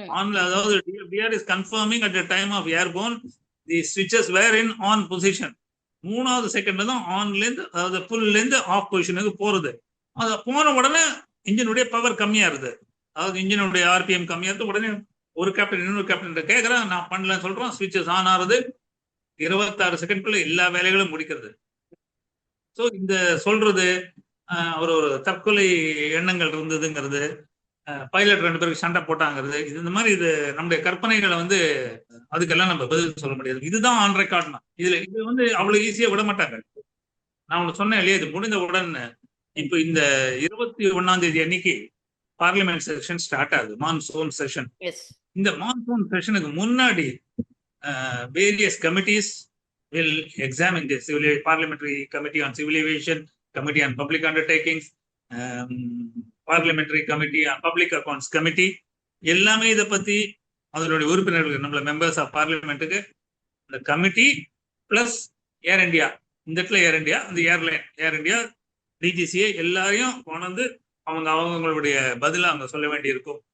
ம். ஆன்ல, அதாவது DFDR is confirming at the time of airborne the switches were in on position. 3வது செகண்ட்ல தான் ஆன்ல இருந்து, அதாவது ஃபுல்ல இருந்து ஆஃப் பொசிஷனுக்கு போறது. அது போன உடனே இன்ஜினுடைய பவர் கம்மியாருது. அதாவது இன்ஜினுடைய ஆர்பிஎம் கம்மியாருது. உடனே ஒரு கேப்டன் இன்னொரு கேப்டன் கேட்கறான், நான் பண்ணலன்னு சொல்றோம். ஸ்விட்சஸ் ஆன் ஆறுது. 26 செகண்ட்குள்ள எல்லா வேலைகளும் முடிக்கிறது. ஸோ இந்த சொல்றது ஒரு தற்கொலை எண்ணங்கள் இருந்ததுங்கிறது, பைலட் 2 பேருக்கு சண்டை போட்டாங்கிறது, இந்த மாதிரி இது நம்முடைய கற்பனைகளை வந்து அதுக்கெல்லாம் நம்ம பதில் சொல்ல முடியாது. இதுதான் ஆன் ரெக்கார்ட்னா. இது வந்து அவ்வளவு ஈஸியா விட மாட்டாங்க. நான் உனக்கு சொன்னேன் இல்லையா, இது முடிந்த உடனே இப்ப இந்த 21ஆம் தேதி அன்னைக்கு பார்லிமெண்ட் செஷன் ஸ்டார்ட் ஆகுது, மான்சூன் செஷன். இந்த மான்சூன் செஷனுக்கு முன்னாடி various committees will examine this. Parliamentary Committee on Civil Aviation, Committee on Public Undertakings, Parliamentary Committee on Public Accounts Committee, எல்லாமே இதை பத்தி அதனுடைய உறுப்பினர்கள், நம்மள மெம்பர்ஸ் ஆஃப் பார்லிமெண்ட்டுக்கு இந்த கமிட்டி பிளஸ் ஏர் இந்தியா, இந்த இடத்துல ஏர் இந்தியா, இந்த ஏர்லைன் ஏர் இந்தியா, டிஜிசிஏ எல்லாரையும் கொண்டு அவங்களுடைய பதில அவங்க சொல்ல வேண்டி இருக்கும்.